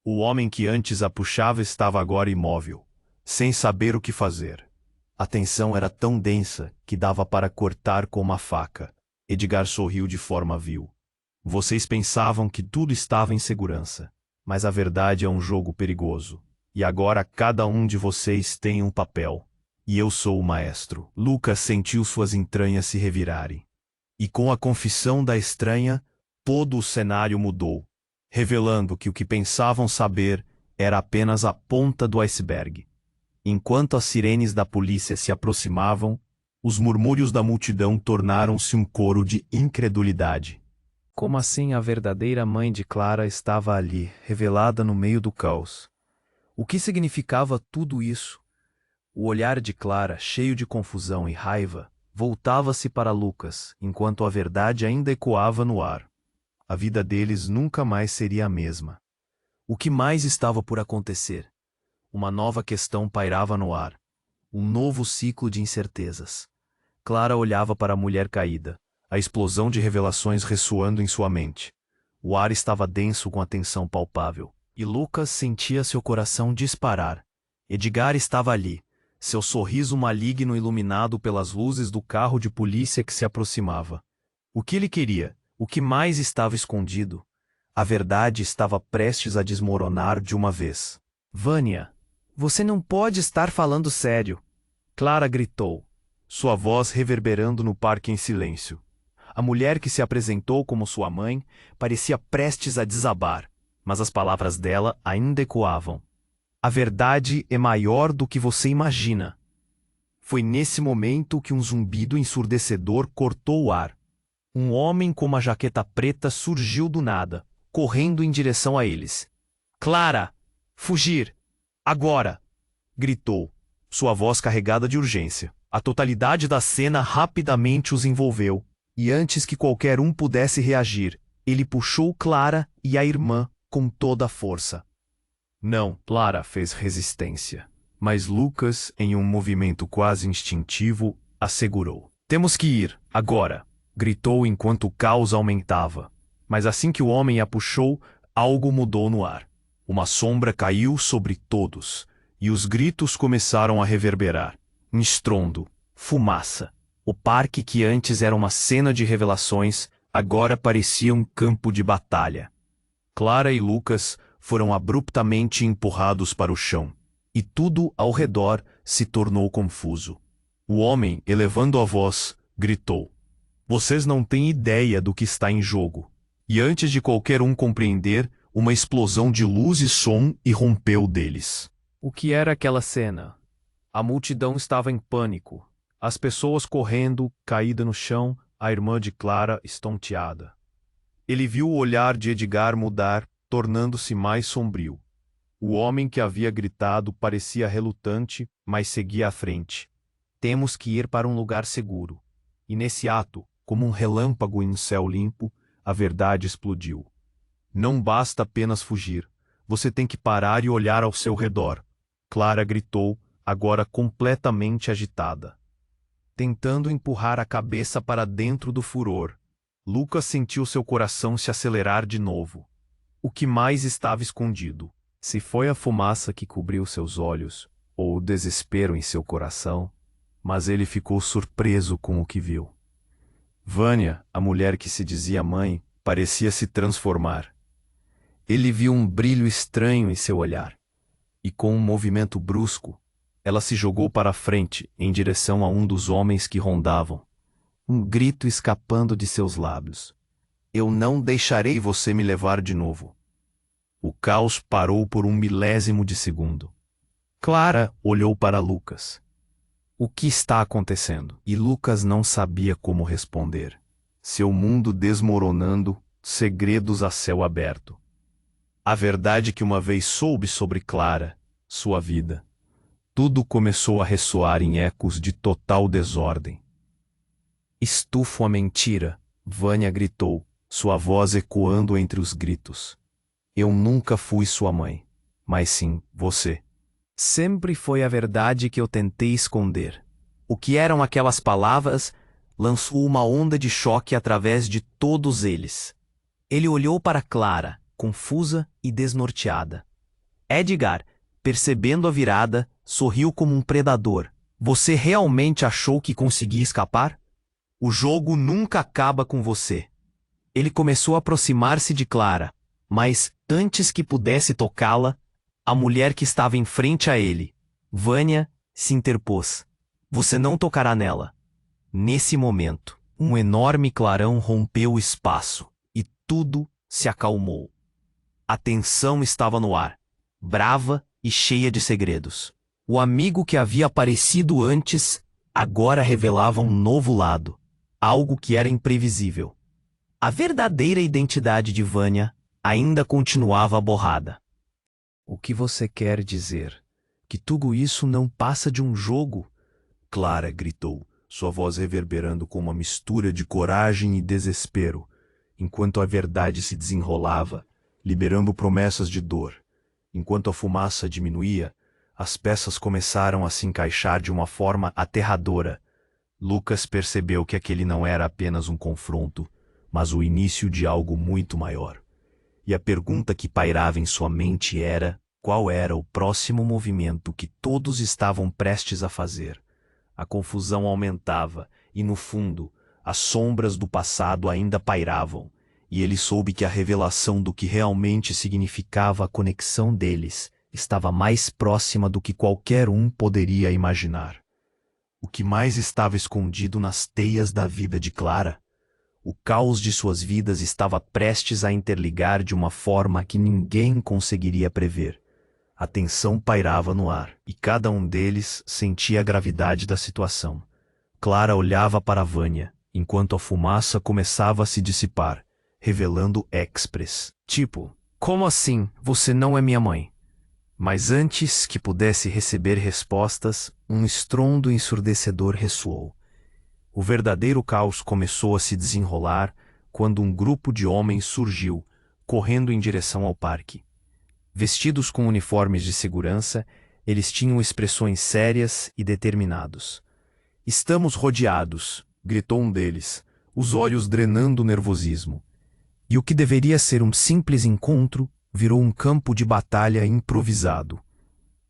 O homem que antes a puxava estava agora imóvel, sem saber o que fazer. A tensão era tão densa que dava para cortar com uma faca. Edgar sorriu de forma vil. Vocês pensavam que tudo estava em segurança, mas a verdade é um jogo perigoso. E agora cada um de vocês tem um papel. E eu sou o maestro. Lucas sentiu suas entranhas se revirarem. E com a confissão da estranha, todo o cenário mudou, revelando que o que pensavam saber era apenas a ponta do iceberg. Enquanto as sirenes da polícia se aproximavam, os murmúrios da multidão tornaram-se um coro de incredulidade. Como assim a verdadeira mãe de Clara estava ali, revelada no meio do caos? O que significava tudo isso? O olhar de Clara, cheio de confusão e raiva, voltava-se para Lucas, enquanto a verdade ainda ecoava no ar. A vida deles nunca mais seria a mesma. O que mais estava por acontecer? Uma nova questão pairava no ar. Um novo ciclo de incertezas. Clara olhava para a mulher caída, a explosão de revelações ressoando em sua mente. O ar estava denso com a tensão palpável, e Lucas sentia seu coração disparar. Edgar estava ali, seu sorriso maligno iluminado pelas luzes do carro de polícia que se aproximava. O que ele queria? O que mais estava escondido? A verdade estava prestes a desmoronar de uma vez. Vânia, você não pode estar falando sério. Clara gritou, sua voz reverberando no parque em silêncio. A mulher que se apresentou como sua mãe parecia prestes a desabar, mas as palavras dela ainda ecoavam. A verdade é maior do que você imagina. Foi nesse momento que um zumbido ensurdecedor cortou o ar. Um homem com uma jaqueta preta surgiu do nada, correndo em direção a eles. Clara! Fugir! Agora! Gritou, sua voz carregada de urgência. A totalidade da cena rapidamente os envolveu, e antes que qualquer um pudesse reagir, ele puxou Clara e a irmã com toda a força. Não, Clara fez resistência, mas Lucas, em um movimento quase instintivo, assegurou. Temos que ir, agora! Gritou enquanto o caos aumentava. Mas assim que o homem a puxou, algo mudou no ar. Uma sombra caiu sobre todos, e os gritos começaram a reverberar. Um estrondo, fumaça. O parque que antes era uma cena de revelações, agora parecia um campo de batalha. Clara e Lucas foram abruptamente empurrados para o chão, e tudo ao redor se tornou confuso. O homem, elevando a voz, gritou. Vocês não têm ideia do que está em jogo. E antes de qualquer um compreender, uma explosão de luz e som irrompeu deles. O que era aquela cena? A multidão estava em pânico. As pessoas correndo, caída no chão, a irmã de Clara estonteada. Ele viu o olhar de Edgar mudar, tornando-se mais sombrio. O homem que havia gritado parecia relutante, mas seguia à frente. Temos que ir para um lugar seguro. E nesse ato, como um relâmpago em um céu limpo, a verdade explodiu. Não basta apenas fugir. Você tem que parar e olhar ao seu redor. Clara gritou, agora completamente agitada, tentando empurrar a cabeça para dentro do furor. Lucas sentiu seu coração se acelerar de novo. O que mais estava escondido? Se foi a fumaça que cobriu seus olhos, ou o desespero em seu coração, mas ele ficou surpreso com o que viu. Vânia, a mulher que se dizia mãe, parecia se transformar. Ele viu um brilho estranho em seu olhar. E com um movimento brusco, ela se jogou para a frente, em direção a um dos homens que rondavam. Um grito escapando de seus lábios. Eu não deixarei você me levar de novo. O caos parou por um milésimo de segundo. Clara olhou para Lucas. O que está acontecendo? E Lucas não sabia como responder. Seu mundo desmoronando, segredos a céu aberto. A verdade que uma vez soube sobre Clara, sua vida. Tudo começou a ressoar em ecos de total desordem. Estufo a mentira, Vânia gritou, sua voz ecoando entre os gritos. Eu nunca fui sua mãe, mas sim, você. Sempre foi a verdade que eu tentei esconder. O que eram aquelas palavras lançou uma onda de choque através de todos eles. Ele olhou para Clara, confusa e desnorteada. Edgar, percebendo a virada, sorriu como um predador. Você realmente achou que conseguia escapar? O jogo nunca acaba com você. Ele começou a aproximar-se de Clara, mas, antes que pudesse tocá-la, a mulher que estava em frente a ele, Vânia, se interpôs. Você não tocará nela. Nesse momento, um enorme clarão rompeu o espaço, e tudo se acalmou. A tensão estava no ar, brava e cheia de segredos. O amigo que havia aparecido antes, agora revelava um novo lado, algo que era imprevisível. A verdadeira identidade de Vânia ainda continuava borrada. O que você quer dizer? Que tudo isso não passa de um jogo? Clara gritou, sua voz reverberando com uma mistura de coragem e desespero, enquanto a verdade se desenrolava, liberando promessas de dor. Enquanto a fumaça diminuía, as peças começaram a se encaixar de uma forma aterradora. Lucas percebeu que aquele não era apenas um confronto, mas o início de algo muito maior. E a pergunta que pairava em sua mente era: qual era o próximo movimento que todos estavam prestes a fazer? A confusão aumentava, e no fundo, as sombras do passado ainda pairavam, e ele soube que a revelação do que realmente significava a conexão deles estava mais próxima do que qualquer um poderia imaginar. O que mais estava escondido nas teias da vida de Clara? O caos de suas vidas estava prestes a interligar de uma forma que ninguém conseguiria prever. A tensão pairava no ar, e cada um deles sentia a gravidade da situação. Clara olhava para Vânia, enquanto a fumaça começava a se dissipar, revelando express. Tipo, como assim, você não é minha mãe? Mas antes que pudesse receber respostas, um estrondo ensurdecedor ressoou. O verdadeiro caos começou a se desenrolar quando um grupo de homens surgiu, correndo em direção ao parque. Vestidos com uniformes de segurança, eles tinham expressões sérias e determinados. Estamos rodeados, gritou um deles, os olhos drenando o nervosismo. E o que deveria ser um simples encontro virou um campo de batalha improvisado.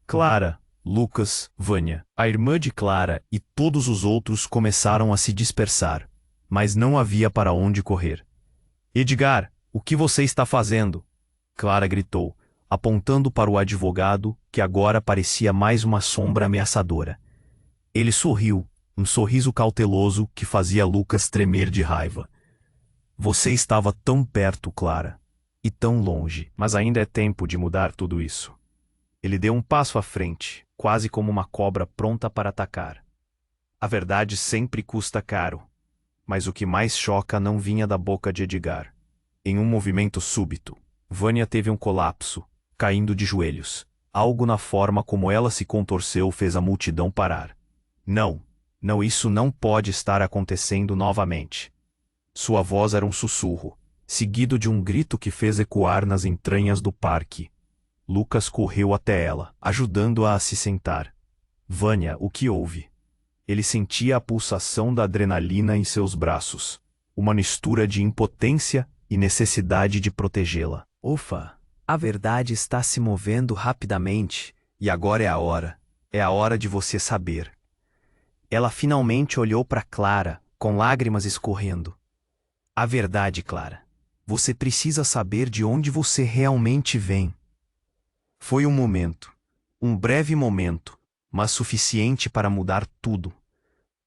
Clara, Lucas, Vânia, a irmã de Clara e todos os outros começaram a se dispersar, mas não havia para onde correr. Edgar, o que você está fazendo? Clara gritou, apontando para o advogado, que agora parecia mais uma sombra ameaçadora. Ele sorriu, um sorriso cauteloso que fazia Lucas tremer de raiva. Você estava tão perto, Clara, e tão longe, mas ainda é tempo de mudar tudo isso. Ele deu um passo à frente, quase como uma cobra pronta para atacar. A verdade sempre custa caro, mas o que mais choca não vinha da boca de Edgar. Em um movimento súbito, Vânia teve um colapso, caindo de joelhos. Algo na forma como ela se contorceu fez a multidão parar. Não, isso não pode estar acontecendo novamente. Sua voz era um sussurro, seguido de um grito que fez ecoar nas entranhas do parque. Lucas correu até ela, ajudando-a a se sentar. Vânia, o que houve? Ele sentia a pulsação da adrenalina em seus braços, uma mistura de impotência e necessidade de protegê-la. Ufa, a verdade está se movendo rapidamente, e agora é a hora. É a hora de você saber. Ela finalmente olhou para Clara, com lágrimas escorrendo. A verdade, Clara. Você precisa saber de onde você realmente vem. Foi um momento, um breve momento, mas suficiente para mudar tudo.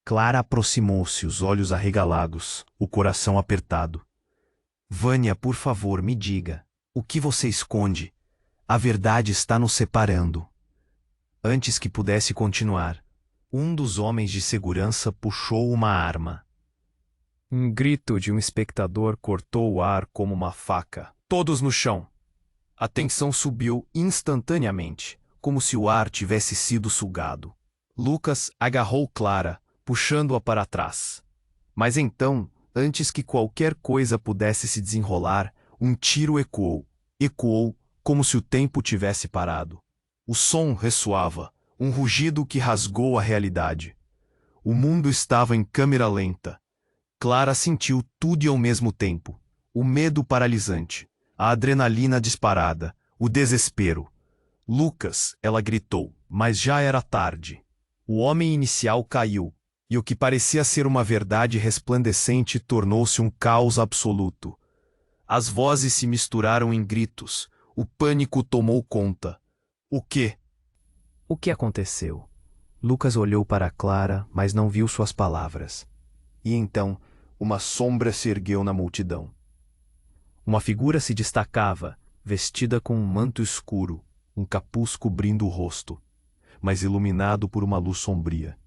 Clara aproximou-se, os olhos arregalados, o coração apertado. Vânia, por favor, me diga, o que você esconde? A verdade está nos separando. Antes que pudesse continuar, um dos homens de segurança puxou uma arma. Um grito de um espectador cortou o ar como uma faca. Todos no chão. A tensão subiu instantaneamente, como se o ar tivesse sido sugado. Lucas agarrou Clara, puxando-a para trás. Mas então, antes que qualquer coisa pudesse se desenrolar, um tiro ecoou. Ecoou como se o tempo tivesse parado. O som ressoava, um rugido que rasgou a realidade. O mundo estava em câmera lenta. Clara sentiu tudo e ao mesmo tempo. O medo paralisante, a adrenalina disparada, o desespero. Lucas, ela gritou, mas já era tarde. O homem inicial caiu, e o que parecia ser uma verdade resplandecente tornou-se um caos absoluto. As vozes se misturaram em gritos, o pânico tomou conta. O quê? O que aconteceu? Lucas olhou para Clara, mas não viu suas palavras. E então, uma sombra se ergueu na multidão. Uma figura se destacava, vestida com um manto escuro, um capuz cobrindo o rosto, mas iluminado por uma luz sombria.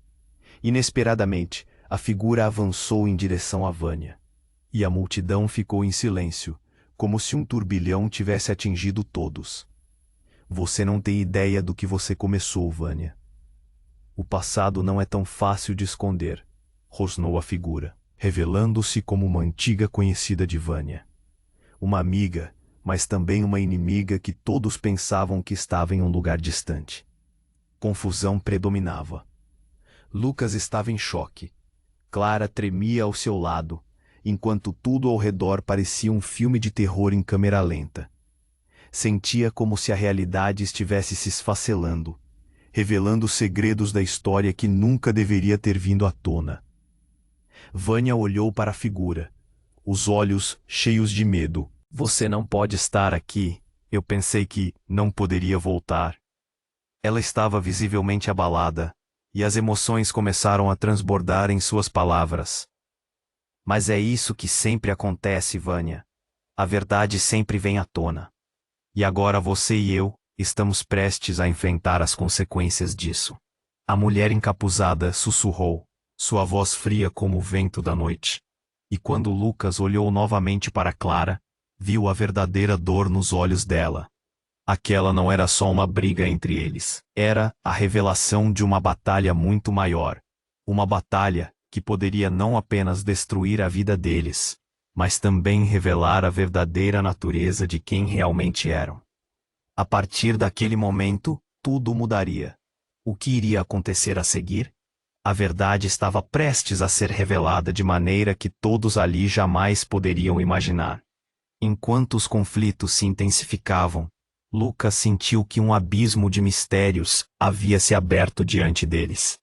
Inesperadamente, a figura avançou em direção a Vânia. E a multidão ficou em silêncio, como se um turbilhão tivesse atingido todos. Você não tem ideia do que você começou, Vânia. O passado não é tão fácil de esconder, rosnou a figura, revelando-se como uma antiga conhecida de Vânia. Uma amiga, mas também uma inimiga que todos pensavam que estava em um lugar distante. Confusão predominava. Lucas estava em choque. Clara tremia ao seu lado, enquanto tudo ao redor parecia um filme de terror em câmera lenta. Sentia como se a realidade estivesse se esfacelando, revelando segredos da história que nunca deveria ter vindo à tona. Vânia olhou para a figura, os olhos cheios de medo. Você não pode estar aqui. Eu pensei que não poderia voltar. Ela estava visivelmente abalada, e as emoções começaram a transbordar em suas palavras. Mas é isso que sempre acontece, Vânia. A verdade sempre vem à tona. E agora você e eu estamos prestes a enfrentar as consequências disso. A mulher encapuzada sussurrou, sua voz fria como o vento da noite. E quando Lucas olhou novamente para Clara, viu a verdadeira dor nos olhos dela. Aquela não era só uma briga entre eles. Era a revelação de uma batalha muito maior. Uma batalha que poderia não apenas destruir a vida deles, mas também revelar a verdadeira natureza de quem realmente eram. A partir daquele momento, tudo mudaria. O que iria acontecer a seguir? A verdade estava prestes a ser revelada de maneira que todos ali jamais poderiam imaginar. Enquanto os conflitos se intensificavam, Lucas sentiu que um abismo de mistérios havia se aberto diante deles.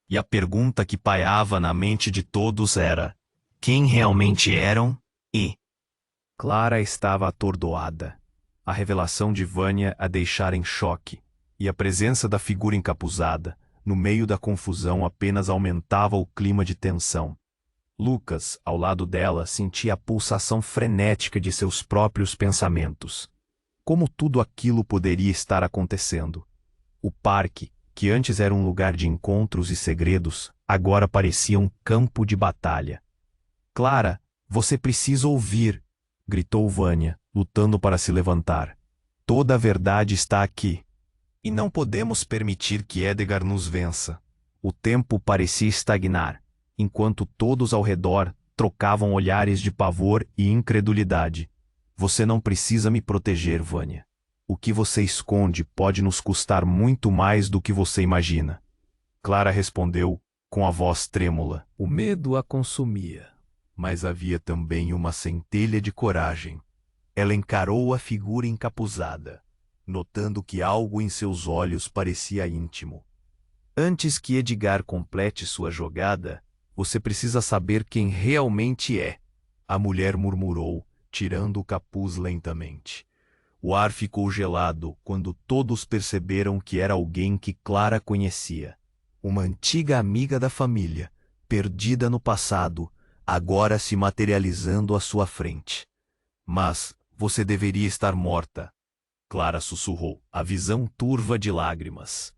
E a pergunta que pairava na mente de todos era: quem realmente eram e... Clara estava atordoada. A revelação de Vânia a deixara em choque, e a presença da figura encapuzada, no meio da confusão, apenas aumentava o clima de tensão. Lucas, ao lado dela, sentia a pulsação frenética de seus próprios pensamentos. Como tudo aquilo poderia estar acontecendo? O parque, que antes era um lugar de encontros e segredos, agora parecia um campo de batalha. Clara, você precisa ouvir, gritou Vânia, lutando para se levantar. Toda a verdade está aqui. E não podemos permitir que Edgar nos vença. O tempo parecia estagnar, enquanto todos ao redor trocavam olhares de pavor e incredulidade. Você não precisa me proteger, Vânia. O que você esconde pode nos custar muito mais do que você imagina. Clara respondeu, com a voz trêmula. O medo a consumia, mas havia também uma centelha de coragem. Ela encarou a figura encapuzada, notando que algo em seus olhos parecia íntimo. Antes que Edgar complete sua jogada, você precisa saber quem realmente é, a mulher murmurou, tirando o capuz lentamente. O ar ficou gelado quando todos perceberam que era alguém que Clara conhecia. Uma antiga amiga da família, perdida no passado, agora se materializando à sua frente. Mas você deveria estar morta, Clara sussurrou, a visão turva de lágrimas.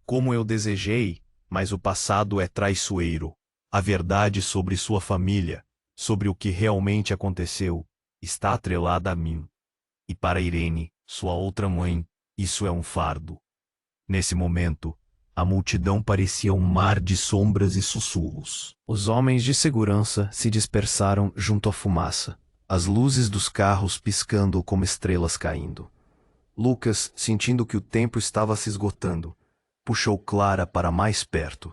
Como eu desejei, mas o passado é traiçoeiro. A verdade sobre sua família, sobre o que realmente aconteceu, está atrelada a mim. E para Irene, sua outra mãe, isso é um fardo. Nesse momento, a multidão parecia um mar de sombras e sussurros. Os homens de segurança se dispersaram junto à fumaça, as luzes dos carros piscando como estrelas caindo. Lucas, sentindo que o tempo estava se esgotando, puxou Clara para mais perto.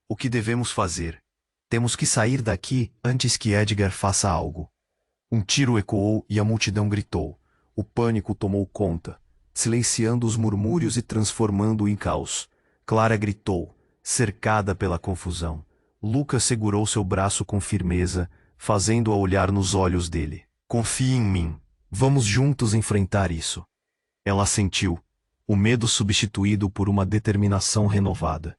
O que devemos fazer? Temos que sair daqui antes que Edgar faça algo. Um tiro ecoou e a multidão gritou. O pânico tomou conta, silenciando os murmúrios e transformando-o em caos. Clara gritou, cercada pela confusão. Lucas segurou seu braço com firmeza, fazendo-a olhar nos olhos dele. Confie em mim. Vamos juntos enfrentar isso. Ela assentiu, o medo substituído por uma determinação renovada.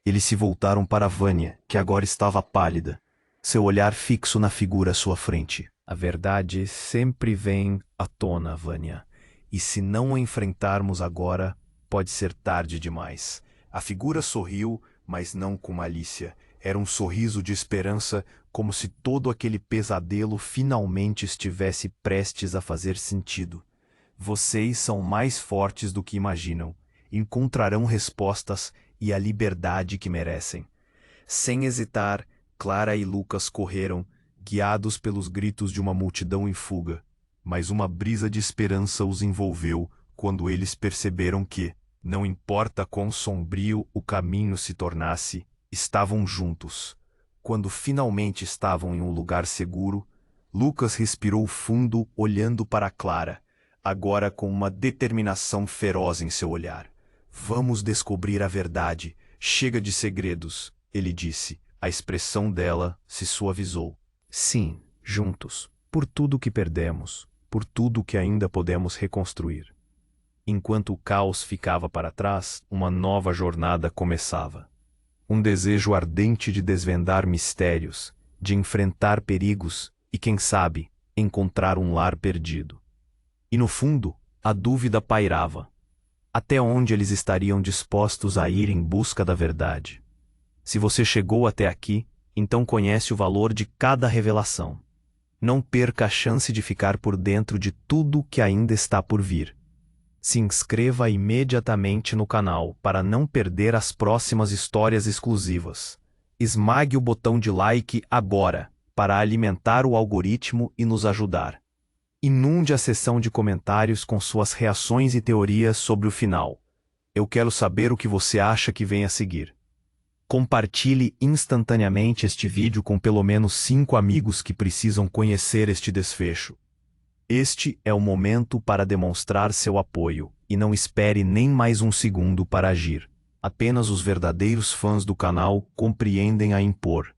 Eles se voltaram para Vânia, que agora estava pálida, seu olhar fixo na figura à sua frente. A verdade sempre vem à tona, Vânia. E se não a enfrentarmos agora, pode ser tarde demais. A figura sorriu, mas não com malícia. Era um sorriso de esperança, como se todo aquele pesadelo finalmente estivesse prestes a fazer sentido. Vocês são mais fortes do que imaginam. Encontrarão respostas e a liberdade que merecem. Sem hesitar, Clara e Lucas correram, guiados pelos gritos de uma multidão em fuga. Mas uma brisa de esperança os envolveu quando eles perceberam que, não importa quão sombrio o caminho se tornasse, estavam juntos. Quando finalmente estavam em um lugar seguro, Lucas respirou fundo olhando para Clara, agora com uma determinação feroz em seu olhar. Vamos descobrir a verdade. Chega de segredos, ele disse. A expressão dela se suavizou. Sim, juntos, por tudo que perdemos, por tudo que ainda podemos reconstruir. Enquanto o caos ficava para trás, uma nova jornada começava. Um desejo ardente de desvendar mistérios, de enfrentar perigos e, quem sabe, encontrar um lar perdido. E no fundo, a dúvida pairava. Até onde eles estariam dispostos a ir em busca da verdade? Se você chegou até aqui, então conhece o valor de cada revelação. Não perca a chance de ficar por dentro de tudo que ainda está por vir. Se inscreva imediatamente no canal para não perder as próximas histórias exclusivas. Esmague o botão de like agora para alimentar o algoritmo e nos ajudar. Inunde a seção de comentários com suas reações e teorias sobre o final. Eu quero saber o que você acha que vem a seguir. Compartilhe instantaneamente este vídeo com pelo menos 5 amigos que precisam conhecer este desfecho. Este é o momento para demonstrar seu apoio, e não espere nem mais um segundo para agir. Apenas os verdadeiros fãs do canal compreendem a impor.